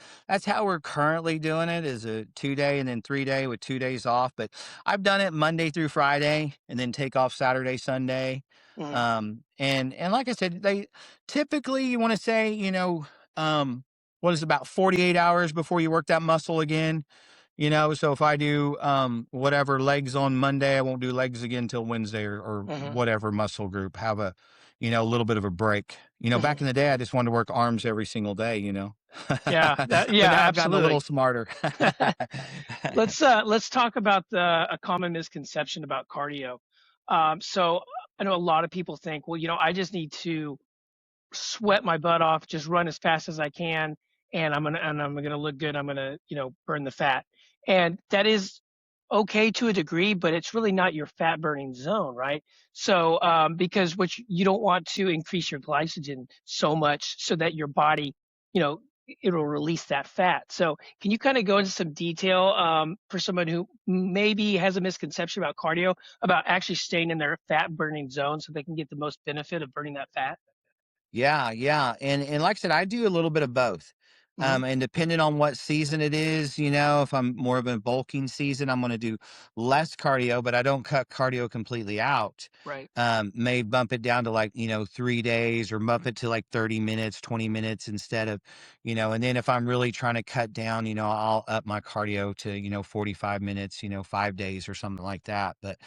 how we're currently doing it is a 2 day and then 3 day with 2 days off. But I've done it Monday through Friday and then take off Saturday, Sunday. Mhm. And like I said, they typically you want to say, what is it, about 48 hours before you work that muscle again. So if I do whatever legs on Monday, I won't do legs again until Wednesday or Mhm. whatever muscle group. Have a, a little bit of a break. Back Mhm. in the day, I just wanted to work arms every single day, Yeah, But yeah, now I've gotten a little absolutely. smarter. Let's talk about a common misconception about cardio. So I know a lot of people think, well, I just need to sweat my butt off, just run as fast as I can, and I'm gonna look good. I'm gonna, burn the fat. And that is okay to a degree, but it's really not your fat burning zone, right? So, because you don't want to increase your glycogen so much so that your body, you know, it'll release that fat. So, can you kind of go into some detail for someone who maybe has a misconception about cardio, about actually staying in their fat burning zone so they can get the most benefit of burning that fat? Yeah, yeah, and like I said, I do a little bit of both, Hmm. and depending on what season it is, you know, if I'm more of a bulking season, I'm gonna do less cardio, but I don't cut cardio completely out. Right. May bump it down to like, you know, 3 days or bump it to like 30 minutes, 20 minutes instead of, you know, and then if I'm really trying to cut down, you know, I'll up my cardio to, you know, 45 minutes, you know, 5 days or something like that. But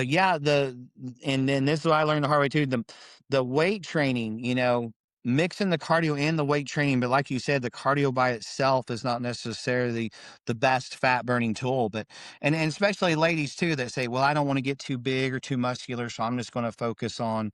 yeah, and then this is what I learned the hard way too. The weight training, you know, mixing the cardio and the weight training, but like you said, the cardio by itself is not necessarily the best fat burning tool. But and especially ladies too that say, well, I don't want to get too big or too muscular, so I'm just going to focus on,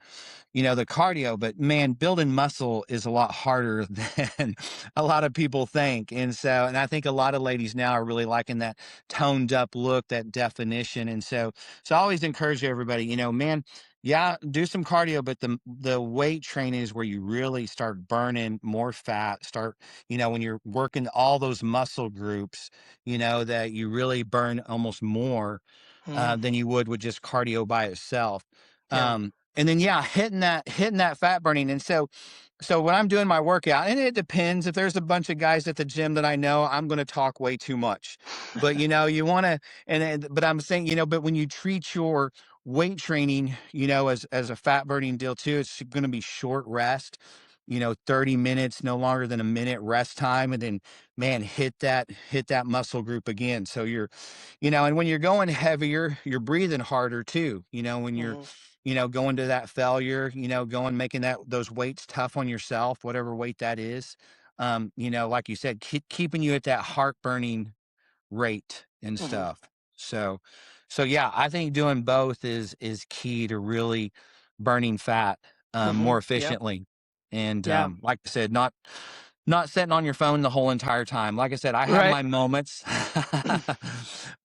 you know, the cardio. But man, building muscle is a lot harder than a lot of people think. And I think a lot of ladies now are really liking that toned up look, that definition. So I always encourage everybody, you know, man, yeah, do some cardio, but the weight training is where you really start burning more fat. Start, you know, when you're working all those muscle groups, you know, that you really burn almost more Hmm. than you would with just cardio by itself. Yeah. And then yeah, hitting that fat burning. So when I'm doing my workout, and it depends if there's a bunch of guys at the gym that I know, I'm going to talk way too much. But you know, you want to, but I'm saying, you know, but when you treat your weight training, you know, as a fat burning deal too, it's going to be short rest. You know, 30 minutes, no longer than a minute rest time, and then man, hit that muscle group again. So you're, you know, and when you're going heavier, you're breathing harder too. You know, when you're, Hmm. you know, going to that failure, you know, going making those weights tough on yourself, whatever weight that is. You know, like you said, keeping you at that heart burning rate and Hmm. stuff. So so yeah, I think doing both is key to really burning fat Hmm. more Yep. efficiently. And Yeah. like I said, not sitting on your phone the whole entire time. Like I said, I have Right. my moments,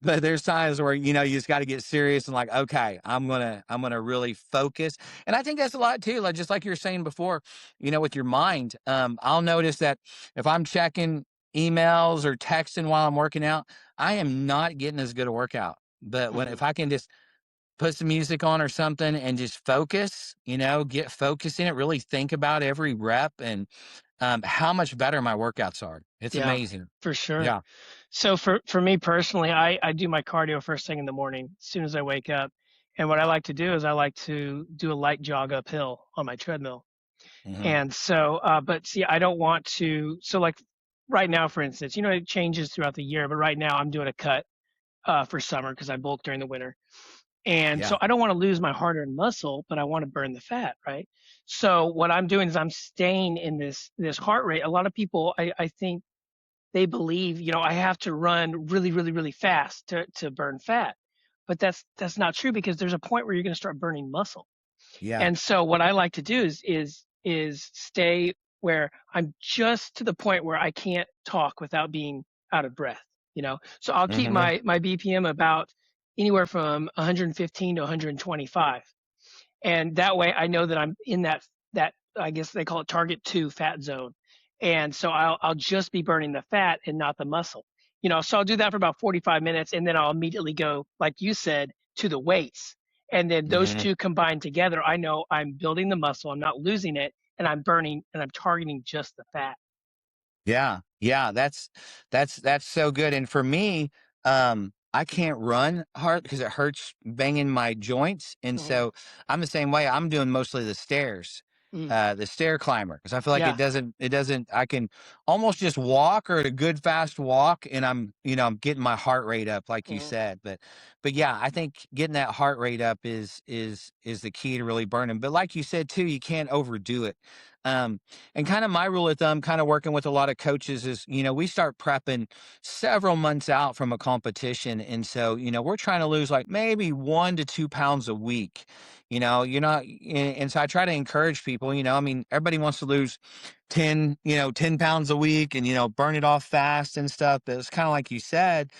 but there's times where, you know, you just got to get serious and like, okay, I'm gonna really focus. And I think that's a lot too. Like just like you were saying before, you know, with your mind, I'll notice that if I'm checking emails or texting while I'm working out, I am not getting as good a workout. But when Hmm. if I can just put some music on or something and just focus, you know, get focused in it, really think about every rep and how much better my workouts are. It's Yeah, amazing. for sure. Yeah. So for me personally, I do my cardio first thing in the morning, as soon as I wake up. And what I like to do is I like to do a light jog uphill on my treadmill. Hmm. And so, but see, I don't want to. So like right now, for instance, you know, it changes throughout the year, but right now I'm doing a cut for summer because I bulk during the winter. And Yeah. so I don't want to lose my hard-earned muscle, but I want to burn the fat, right? So what I'm doing is I'm staying in this heart rate. A lot of people, I think they believe, you know, I have to run really, really, really fast to burn fat. But that's not true because there's a point where you're going to start burning muscle. Yeah. And so what I like to do is stay where I'm just to the point where I can't talk without being out of breath, you know. So I'll keep Hmm. my BPM about anywhere from 115 to 125, and that way I know that I'm in that I guess they call it target 2 fat zone. And so I'll just be burning the fat and not the muscle. You know, so I'll do that for about 45 minutes and then I'll immediately go, like you said, to the weights. And then those Hmm. two combined together, I know I'm building the muscle, I'm not losing it, and I'm burning and I'm targeting just the fat. Yeah, yeah, that's so good. And for me, I can't run hard because it hurts banging my joints. And Hmm. so I'm the same way. I'm doing mostly Mm. the stair climber because I feel like Yeah. it doesn't. I can almost just walk or at a good fast walk, and I'm getting my heart rate up, like you Hmm. said. But yeah, I think getting that heart rate up is the key to really burning. But like you said too, you can't overdo it. Um, and kind of my rule of thumb, kind of working with a lot of coaches is, you know, we start prepping several months out from a competition. And so, you know, we're trying to lose like maybe 1 to 2 pounds a week. You know, you're not, and so I try to encourage people, you know, I mean, everybody wants to lose 10 pounds a week and, you know, burn it off fast and stuff. But it's kind of like you said,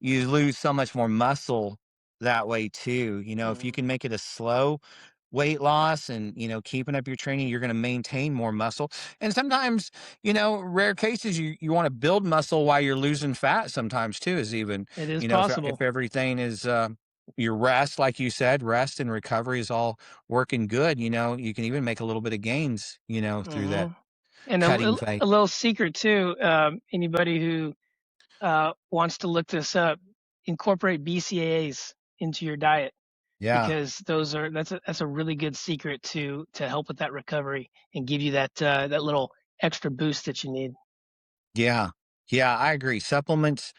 you lose so much more muscle that way too. If you Mhm. can make it a slow weight loss and, keeping up your training, you're going to maintain more muscle. And sometimes, rare cases, you want to build muscle while you're losing fat sometimes too, is even, It is if possible. everything is, your rest, like you said, rest and recovery is all working good, you can even make a little bit of gains, through that Mhm. And cutting phase. a little secret too, anybody who, wants to look this up, incorporate BCAAs into your diet Yeah. because that's a really good secret to help with that recovery and give you that little extra boost that you need. Yeah. Yeah, I agree. Supplements,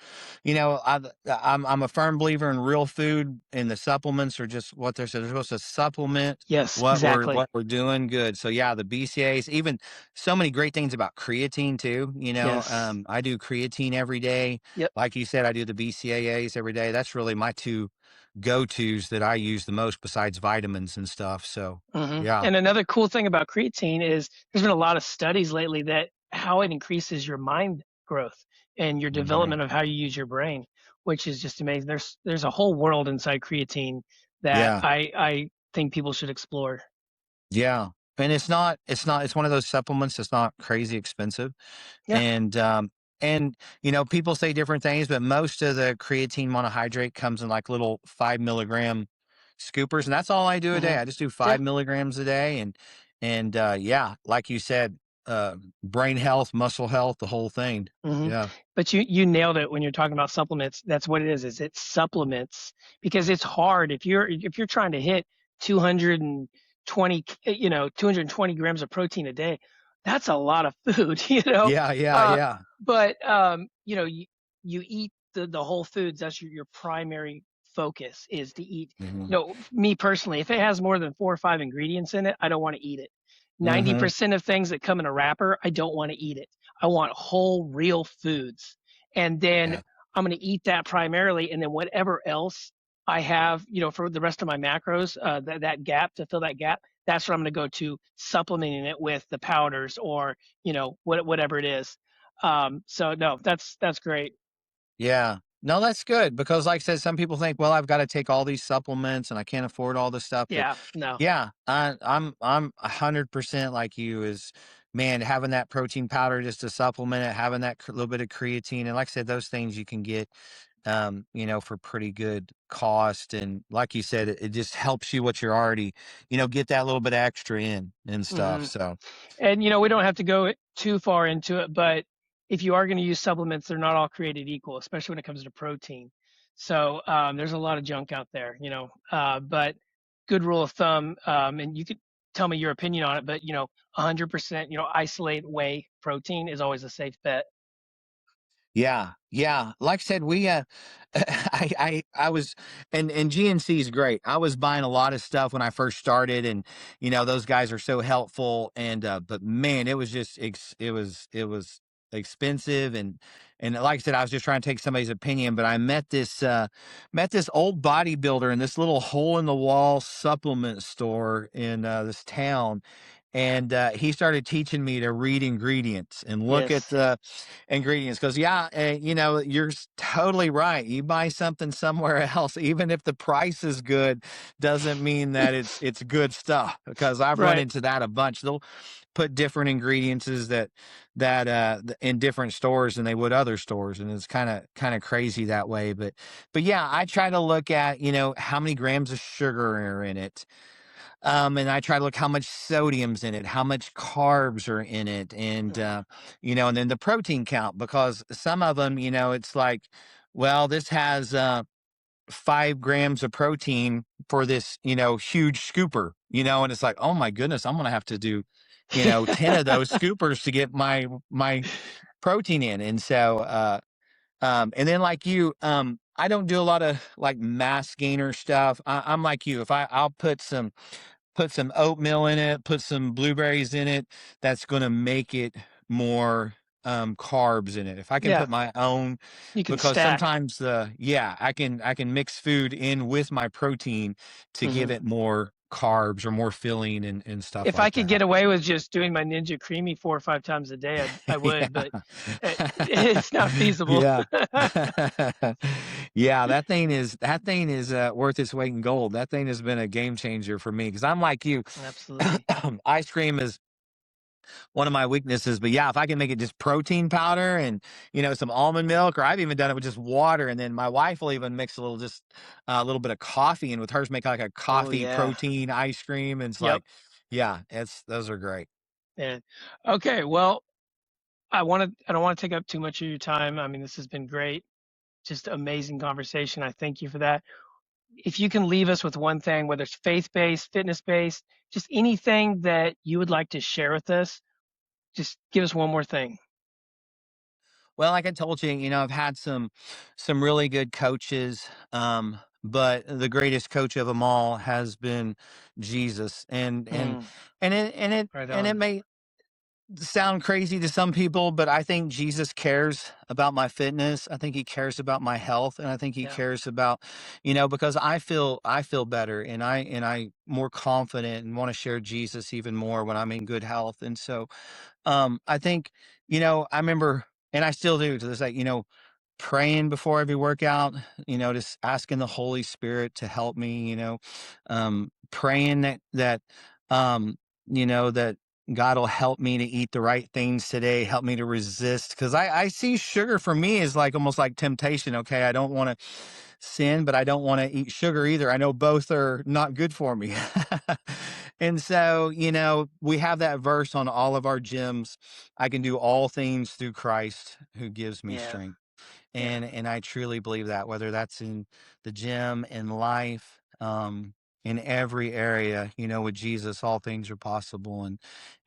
I'm a firm believer in real food, and the supplements are just what they're supposed to supplement Yes, what we're exactly. what we're doing good. So yeah, the BCAs, even so many great things about creatine too. Yes. I do creatine every day. Yep. Like you said, I do the BCAAs every day. That's really my two go-tos that I use the most besides vitamins and stuff. So yeah. And another cool thing about creatine is there's been a lot of studies lately that how it increases your mind growth and your Mhm. development of how you use your brain, which is just amazing. There's a whole world inside creatine that Yeah. I think people should explore. Yeah. And it's one of those supplements that's not crazy expensive. Yeah. And people say different things, but most of the creatine monohydrate comes in like little 5 milligram scoopers, and that's all I do a day. hmm I just do Yeah. 5 milligrams a day, and yeah, like you said, brain health, muscle health, the whole thing. hmm Yeah. But you nailed it when you're talking about supplements. That's what it is it supplements because it's hard if you're trying to hit 220 220 grams of protein a day. That's a lot of food, you know. Yeah. Yeah. Uh, Yeah. but you eat the whole foods. That's your primary focus is to eat. Hmm. Me personally, if it has more than 4 or 5 ingredients in it, I don't want to eat it. Hmm. 90% of things that come in a wrapper, I don't want to eat it. I want whole, real foods. And then Yeah. I'm going to eat that primarily. And then whatever else I have, for the rest of my macros, that gap to fill that gap, that's what I'm going to go to supplementing it with the powders or, whatever it is. So no, that's great. Yeah. No, that's good because like I said, some people think, well, I've got to take all these supplements and I can't afford all this stuff. But Yeah, no. yeah, I'm 100% like you is, man, having that protein powder just to supplement it, having that little bit of creatine. And like I said, those things you can get, for pretty good cost. And like you said, it just helps you what you're already, get that little bit extra in and stuff. hmm So And we don't have to go too far into it, but if you are going to use supplements, they're not all created equal, especially when it comes to protein. So there's a lot of junk out there, but good rule of thumb, and you could tell me your opinion on it, but 100%, isolate whey protein is always a safe bet. yeah, yeah. Like I said, we I was, and GNC is great. I was buying a lot of stuff when I first started, and those guys are so helpful. And but man, it was just it was expensive, and like I said, I was just trying to take somebody's opinion. But I met this old bodybuilder in this little hole in the wall supplement store in this town, and he started teaching me to read ingredients and look at Yes. the ingredients. Because yeah, you're totally right. You buy something somewhere else, even if the price is good, doesn't mean that it's good stuff. Because I've run Right. into that a bunch. They'll put different ingredients in different stores than they would other stores, and it's kind of crazy that way. But yeah, I try to look at how many grams of sugar are in it, and I try to look how much sodium's in it, how much carbs are in it, and then the protein count, because some of them, it's like, well, this has 5 grams of protein for this, huge scooper, and it's like, oh my goodness, I'm gonna have to do, 10 of those scoopers to get my protein in. And so, and then like you, I don't do a lot of like mass gainer stuff. I'm like you. If I'll put some oatmeal in it, put some blueberries in it, that's gonna make it more, carbs in it. If I can Yeah. put my own, You can because stack. sometimes yeah, I can mix food in with my protein to give hmm it more carbs or more filling and stuff If I like could get that. away with just doing my Ninja Creamy 4 or 5 times a day, I would, Yeah. but it's not feasible. Yeah. Yeah, that thing is worth its weight in gold. That thing has been a game changer for me because I'm like you. Absolutely. Ice cream is one of my weaknesses, but yeah, if I can make it just protein powder and some almond milk, or I've even done it with just water, and then my wife will even mix a little bit of coffee in with hers, make like a Oh coffee yeah. protein ice cream, and it's Yep. like, yeah, it's those are great. And okay, well, I don't want to take up too much of your time. I mean, this has been great. Just amazing conversation. I thank you for that. If you can leave us with one thing, whether it's faith-based, fitness-based, just anything that you would like to share with us, just give us one more thing. Well, like I told you, I've had some really good coaches, but the greatest coach of them all has been Jesus, Mm, right and it on. may sound crazy to some people, but I think Jesus cares about my fitness. I think he cares about my health, and I think he Yeah. cares about, because I feel better, and I more confident and want to share Jesus even more when I'm in good health. And so I think, I remember, and I still do to this day, praying before every workout, just asking the Holy Spirit to help me, praying um, that God will help me to eat the right things today, help me to resist. Cause I see sugar for me is like almost like temptation. Okay. I don't want to sin, but I don't want to eat sugar either. I know both are not good for me. And so, we have that verse on all of our gyms. I can do all things through Christ who gives me Yeah. strength. Yeah. And I truly believe that, whether that's in the gym, in life, in every area, with Jesus, all things are possible.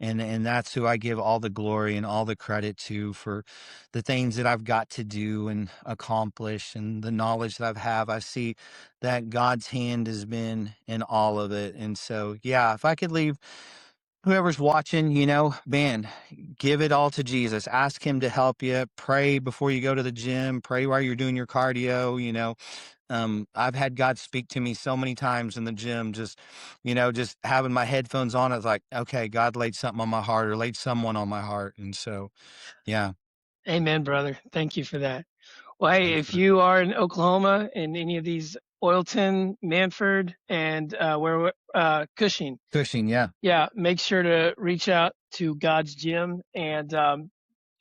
And that's who I give all the glory and all the credit to for the things that I've got to do and accomplish, and the knowledge that I see that God's hand has been in all of it. And so, yeah, if I could leave whoever's watching, man, give it all to Jesus. Ask him to help you. Pray before you go to the gym. Pray while you're doing your cardio. I've had God speak to me so many times in the gym, just having my headphones on. It's like, okay, God laid something on my heart or laid someone on my heart. And so, yeah, Amen, brother. Thank you for that. Well, hey, thanks if for you are in Oklahoma in any of these Oilton, Manford, and Cushing, pushing. Yeah. yeah, make sure to reach out to God's Gym. And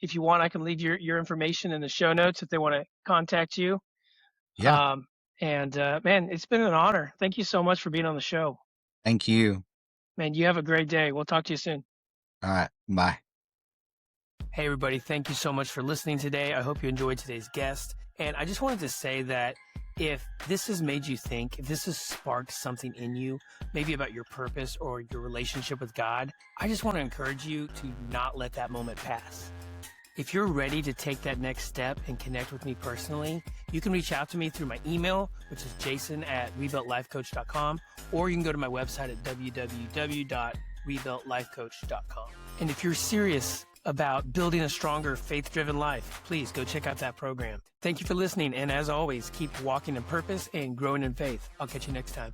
if you want, I can leave your information in the show notes if they want to contact you. Yeah. Um, and man, it's been an honor. Thank you so much for being on the show. Thank you. Man, you have a great day. We'll talk to you soon. All right. Bye. Hey, everybody. Thank you so much for listening today. I hope you enjoyed today's guest. And I just wanted to say that if this has made you think, if this has sparked something in you, maybe about your purpose or your relationship with God, I just want to encourage you to not let that moment pass. If you're ready to take that next step and connect with me personally, you can reach out to me through my email, which is jason@rebuiltlifecoach.com, or you can go to my website at www.rebuiltlifecoach.com. And if you're serious about building a stronger, faith-driven life, please go check out that program. Thank you for listening, and as always, keep walking in purpose and growing in faith. I'll catch you next time.